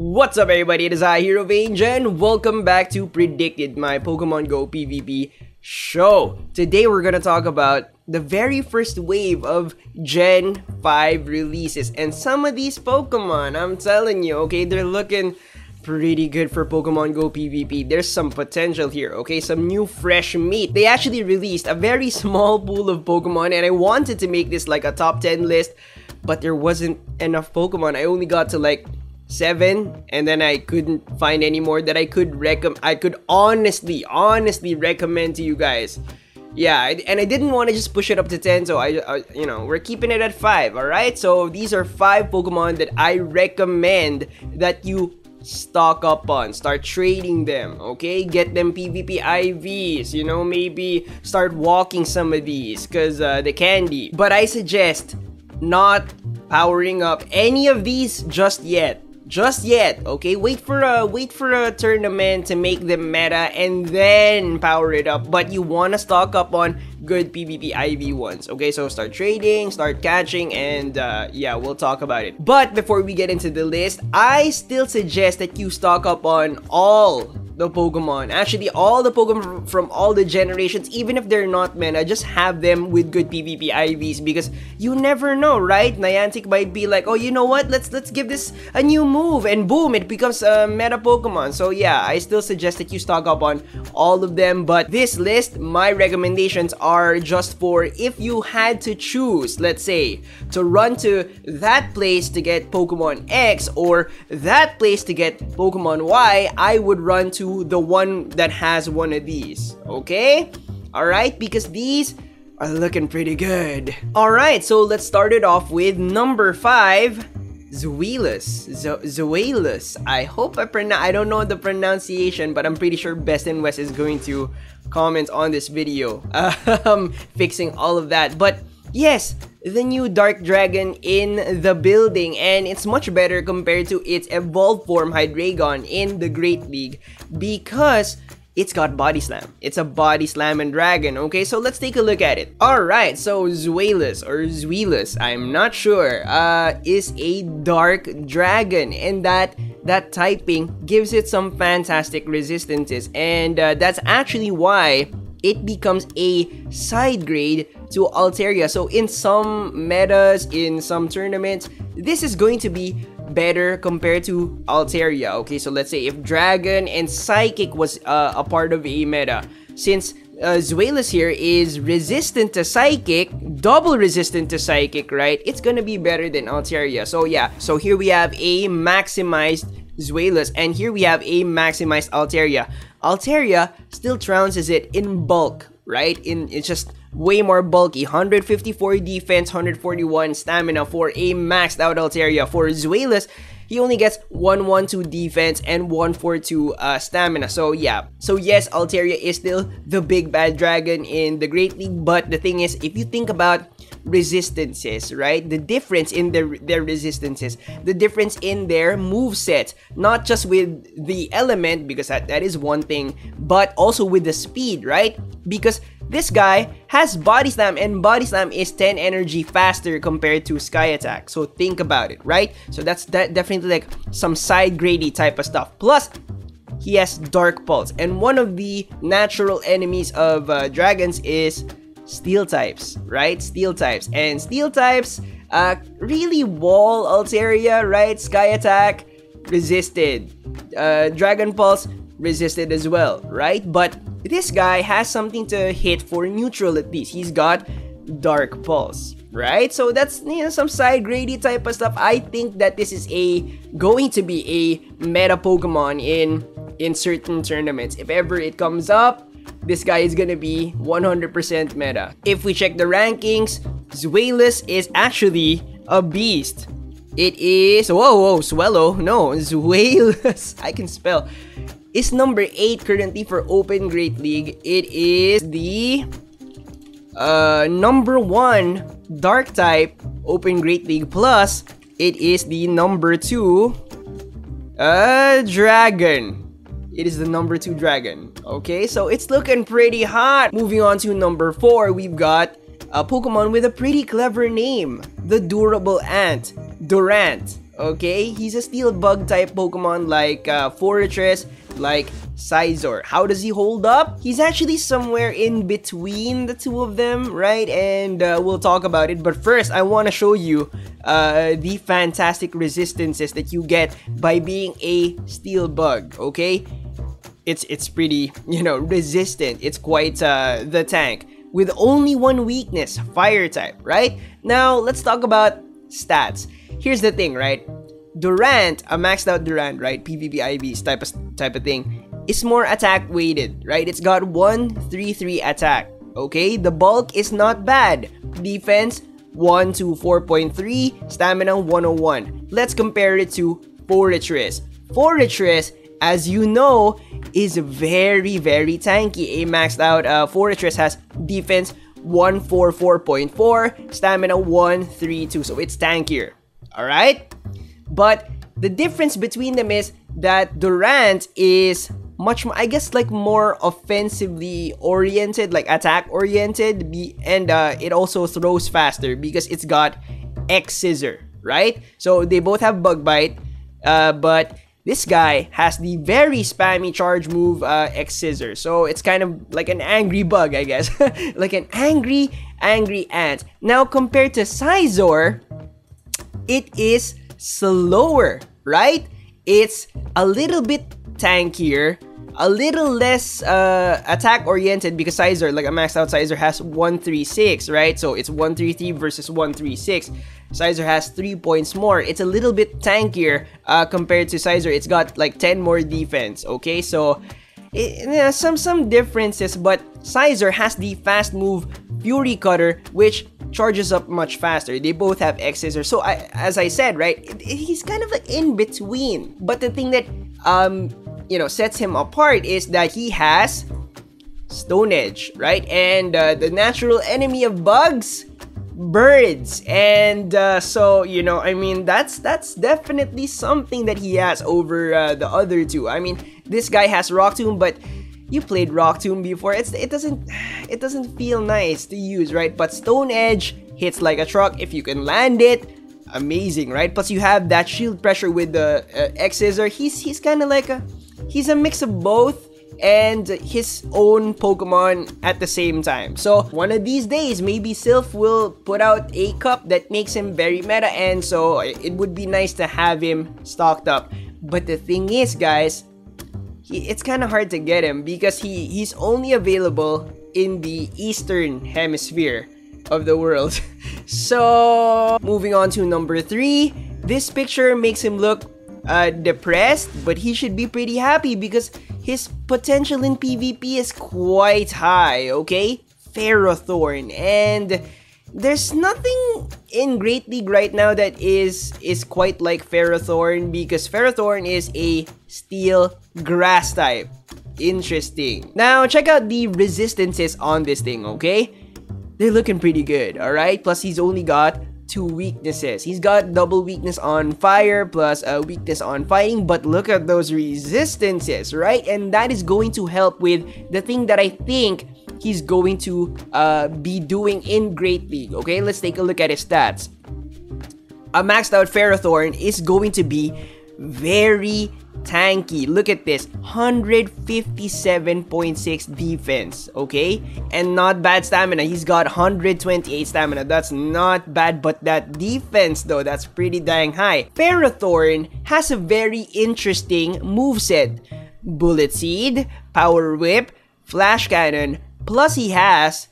What's up everybody, it is I, Hero Vange, and welcome back to Predicted, my Pokemon Go PvP show. Today we're gonna talk about the very first wave of Gen 5 releases, and some of these Pokemon, I'm telling you, okay, they're looking pretty good for Pokemon Go PvP. There's some potential here, okay? Some new fresh meat. They actually released a very small pool of Pokemon, and I wanted to make this like a top 10 list, but there wasn't enough Pokemon. I only got to like 7, and then I couldn't find any more that I could honestly recommend to you guys. Yeah, and I didn't want to just push it up to 10, so I you know, we're keeping it at 5, all right? So these are 5 Pokemon that I recommend that you stock up on, start trading them, okay? Get them PvP IVs, you know, maybe start walking some of these because the candy. But I suggest not powering up any of these just yet. Okay? Wait for a tournament to make them meta and then power it up. But you wanna stock up on good PvP IV ones. Okay, so start trading, start catching, and yeah, we'll talk about it. But before we get into the list, I still suggest that you stock up on all the Pokemon. Actually, all the Pokemon from all the generations, even if they're not meta, just have them with good PvP IVs because you never know, right? Niantic might be like, oh, you know what? Let's give this a new move, and boom, it becomes a meta Pokemon. So yeah, I still suggest that you stock up on all of them. But this list, my recommendations are just for if you had to choose, let's say, to run to that place to get Pokemon X or that place to get Pokemon Y, I would run to the one that has one of these, okay? Alright, because these are looking pretty good. Alright, so let's start it off with number 5, Zweilous. I hope I don't know the pronunciation, but I'm pretty sure Best in West is going to comment on this video, fixing all of that. But yes, the new Dark Dragon in the building, and it's much better compared to its evolved form Hydreigon in the Great League because it's got Body Slam. It's a Body Slam and Dragon, okay? So let's take a look at it. Alright, so Zweilous, I'm not sure, is a Dark Dragon, and that typing gives it some fantastic resistances, and that's actually why it becomes a side grade to Altaria. So in some metas, in some tournaments, this is going to be better compared to Altaria. Okay, so let's say if Dragon and Psychic was a part of a meta, since Zweilous here is resistant to Psychic, double resistant to Psychic, right? It's gonna be better than Altaria. So yeah, so here we have a maximized Zweilous, and here we have a maximized Altaria. Altaria still trounces it in bulk, right? It's just way more bulky. 154 defense, 141 stamina for a maxed out Altaria. For Zweilous, he only gets 112 defense and 142 stamina. So yeah. So yes, Altaria is still the big bad dragon in the Great League, but the thing is, if you think about resistances, right? The difference in their resistances, the difference in their moveset, not just with the element, because that is one thing, but also with the speed, right? Because this guy has Body Slam, and Body Slam is 10 energy faster compared to Sky Attack. So think about it, right? So that's definitely like some side grady type of stuff. Plus, he has Dark Pulse, and one of the natural enemies of dragons is Steel types, right? Steel types, and Steel types really wall Altaria, right? Sky Attack resisted, Dragon Pulse resisted as well, right? But this guy has something to hit for neutral at least. He's got Dark Pulse, right? So that's, you know, some side grady type of stuff. I think that this is going to be a meta Pokemon in certain tournaments. If ever it comes up, this guy is gonna be 100% meta. If we check the rankings, Zweilous is actually a beast. It is, Swellow, no, Zweilous, I can spell, is number 8 currently for Open Great League. It is the number 1 Dark type Open Great League, plus it is the number 2 Dragon. It is the number 2 dragon. Okay, so it's looking pretty hot. Moving on to number 4, we've got a Pokemon with a pretty clever name, the Durable Ant, Durant. Okay, he's a steel bug type Pokemon like Forretress, like Scizor. How does he hold up? He's actually somewhere in between the two of them, right? And we'll talk about it. But first, I want to show you the fantastic resistances that you get by being a steel bug, okay? It's pretty, you know, resistant. It's quite the tank. With only one weakness, fire type, right? Now, let's talk about stats. Here's the thing, right? Durant, a maxed out Durant, right? PvP IVs type of thing, is more attack weighted, right? It's got 133 attack, okay? The bulk is not bad. Defense, 124.3, stamina 101. Let's compare it to Forretress. Forretress, as you know, is very, very tanky. A maxed out Forretress has defense 144.4, stamina 132, so it's tankier. Alright? But the difference between them is that Durant is much more, I guess, like more offensively oriented, like attack oriented, and it also throws faster because it's got X Scissor, right? So they both have Bug Bite, but this guy has the very spammy charge move, X Scissor. So it's kind of like an angry bug, I guess. Like an angry ant. Now, compared to Scizor, it is slower, right? It's a little bit tankier, a little less attack oriented because Scizor, like a maxed out Scizor, has 136, right? So it's 133 versus 136. Scizor has 3 points more. It's a little bit tankier compared to Scizor. It's got like 10 more defense, okay? So yeah, some differences, but Scizor has the fast move Fury Cutter, which charges up much faster. They both have X Scissor. So as I said, right, he's kind of like in between. But the thing that you know, sets him apart is that he has Stone Edge, right? And the natural enemy of bugs, birds. And so, you know, I mean, that's definitely something that he has over the other two. I mean, this guy has Rock Tomb, but you played Rock Tomb before. It doesn't feel nice to use, right? But Stone Edge hits like a truck. If you can land it, amazing, right? Plus you have that shield pressure with the X Scissor. He's kind of like he's a mix of both and his own Pokemon at the same time. So one of these days, maybe Sylph will put out a cup that makes him very meta, and so it would be nice to have him stocked up. But the thing is, guys, it's kind of hard to get him because he's only available in the Eastern Hemisphere of the world. So moving on to number 3, this picture makes him look depressed, but he should be pretty happy because his potential in PvP is quite high, okay? Ferrothorn, and there's nothing in Great League right now that is quite like Ferrothorn because Ferrothorn is a steel grass type. Interesting. Now check out the resistances on this thing, okay? They're looking pretty good, alright? Plus he's only got 2 weaknesses. He's got double weakness on fire plus a weakness on fighting, but look at those resistances, right? And that is going to help with the thing that I think he's going to be doing in Great League, okay? Let's take a look at his stats. A maxed out Ferrothorn is going to be very tanky. Look at this, 157.6 defense, okay? And not bad stamina. He's got 128 stamina. That's not bad, but that defense though, that's pretty dang high. Ferrothorn has a very interesting moveset. Bullet Seed, Power Whip, Flash Cannon, plus he has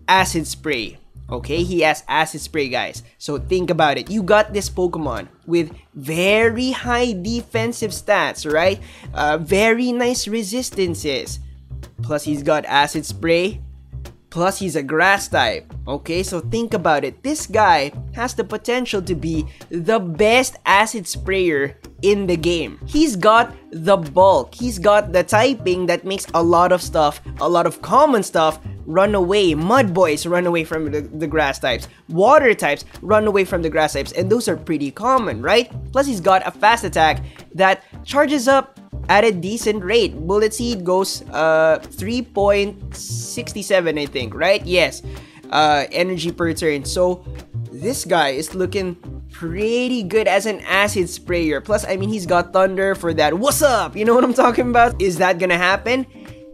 Acid Spray. Okay, he has Acid Spray, guys. So think about it. You got this Pokemon with very high defensive stats, right? Very nice resistances. Plus he's got Acid Spray. Plus he's a grass type. Okay, so think about it. This guy has the potential to be the best Acid Sprayer in the game. He's got the bulk. He's got the typing that makes a lot of stuff, a lot of common stuff, run away. Mud boys run away from the grass types. Water types run away from the grass types. And those are pretty common, right? Plus he's got a fast attack that charges up at a decent rate. Bullet Seed goes 3.67, I think, right? Yes. Energy per turn. So this guy is looking pretty good as an acid sprayer. Plus, I mean, he's got thunder for that. What's up? You know what I'm talking about? Is that gonna happen?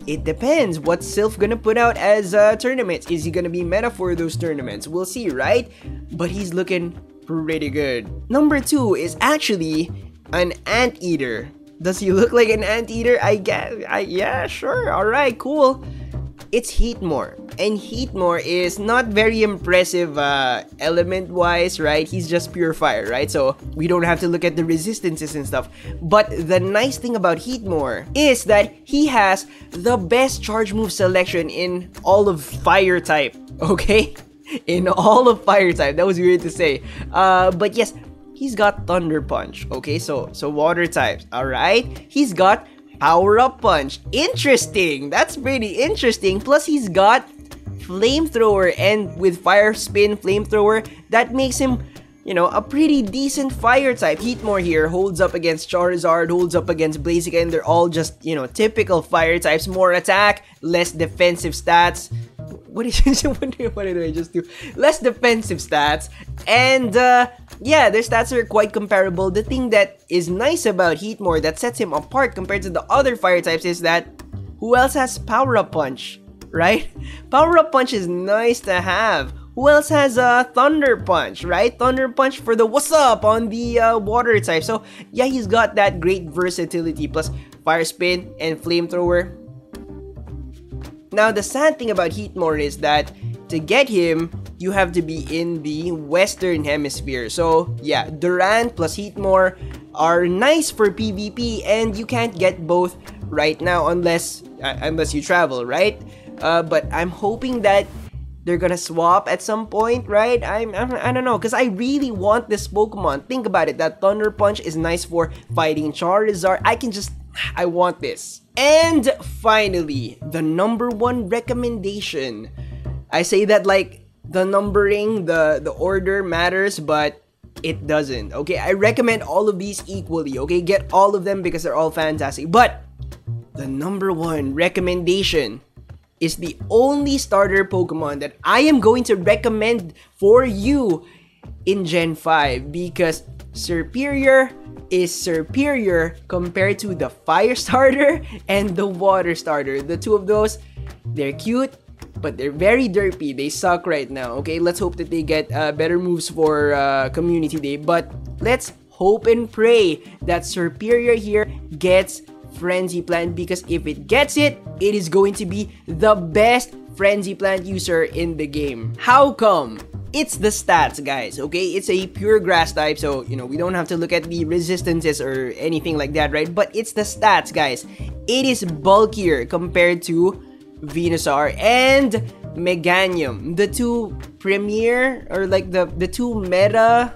It depends. What's Sylph gonna put out as tournaments? Is he gonna be meta for those tournaments? We'll see, right? But he's looking pretty good. Number 2 is actually an anteater. Does he look like an anteater? I guess. Yeah, sure. Alright, cool. It's Heatmore. And Heatmore is not very impressive element-wise, right? He's just pure fire, right? So we don't have to look at the resistances and stuff. But the nice thing about Heatmore is that he has the best charge move selection in all of fire type, okay? In all of fire type. That was weird to say. But yes, he's got Thunder Punch, okay? So water types, alright? He's got Power Up Punch. Interesting. That's pretty interesting. Plus, he's got Flamethrower, and with Fire Spin Flamethrower, that makes him, you know, a pretty decent fire type. Heatmore here holds up against Charizard, holds up against Blaziken, and they're all just, you know, typical fire types. More attack, less defensive stats. What did I just do? Less defensive stats. And yeah, their stats are quite comparable. The thing that is nice about Heatmore that sets him apart compared to the other fire types is that who else has Power Up Punch, right? Power Up Punch is nice to have. Who else has Thunder Punch, right? Thunder Punch for the what's up on the water type. So yeah, he's got that great versatility, plus Fire Spin and Flamethrower. Now, the sad thing about Heatmore is that to get him, you have to be in the Western Hemisphere. So, yeah, Durant plus Heatmore are nice for PvP, and you can't get both right now unless you travel, right? But I'm hoping that they're gonna swap at some point, right? I don't know, because I really want this Pokemon. Think about it, that Thunder Punch is nice for fighting Charizard. I want this. And finally, the number 1 recommendation. I say that like the numbering, the order matters, but it doesn't, okay? I recommend all of these equally, okay? Get all of them because they're all fantastic. But the number 1 recommendation is the only starter Pokemon that I am going to recommend for you in Gen 5, because Serperior is superior compared to the fire starter and the water starter. The two of those, they're cute, but they're very derpy. They suck right now, okay? Let's hope that they get better moves for Community Day, but let's hope and pray that Serperior here gets Frenzy Plant, because if it gets it, it is going to be the best Frenzy Plant user in the game. How come? It's the stats, guys, okay? It's a pure grass type, so, you know, we don't have to look at the resistances or anything like that, right? But it's the stats, guys. It is bulkier compared to Venusaur and Meganium, the two premier, or like the two meta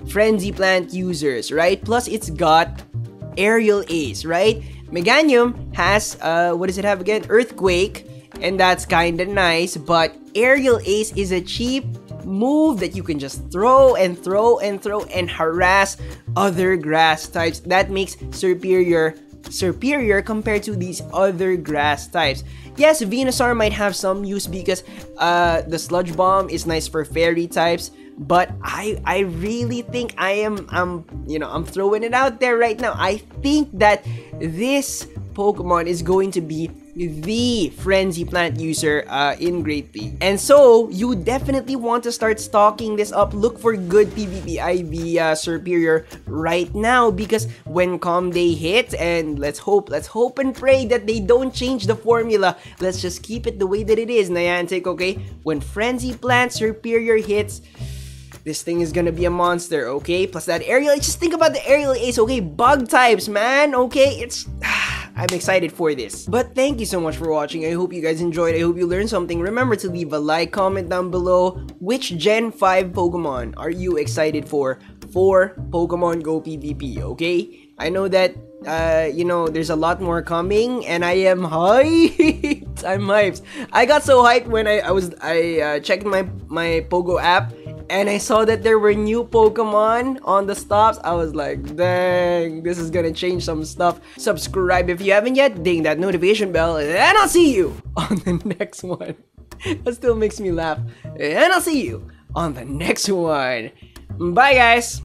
Frenzy Plant users, right? Plus, it's got Aerial Ace, right? Meganium has, what does it have again? Earthquake, and that's kinda nice, but Aerial Ace is a cheap move that you can just throw and throw and throw and harass other grass types. That makes superior compared to these other grass types. Yes, Venusaur might have some use because the Sludge Bomb is nice for fairy types, but I really think I'm throwing it out there right now. I think that this Pokemon is going to be the Frenzy Plant user in Great League. And so, you definitely want to start stocking this up. Look for good PvP IV Serperior right now, because when Com Day hits, and let's hope and pray that they don't change the formula. Let's just keep it the way that it is, Niantic, okay? When Frenzy Plant Serperior hits, this thing is gonna be a monster, okay? Plus that Aerial, just think about the Aerial Ace, okay? Bug types, man, okay? I'm excited for this. But thank you so much for watching. I hope you guys enjoyed. I hope you learned something. Remember to leave a like, comment down below. Which Gen 5 Pokemon are you excited for Pokemon Go PvP, okay? I know that, there's a lot more coming, and I am hyped. I'm hyped. I got so hyped when I checked my Pogo app, and I saw that there were new Pokemon on the stops. I was like, dang, this is gonna change some stuff. Subscribe if you haven't yet, ding that notification bell, and I'll see you on the next one. That still makes me laugh. And I'll see you on the next one. Bye, guys!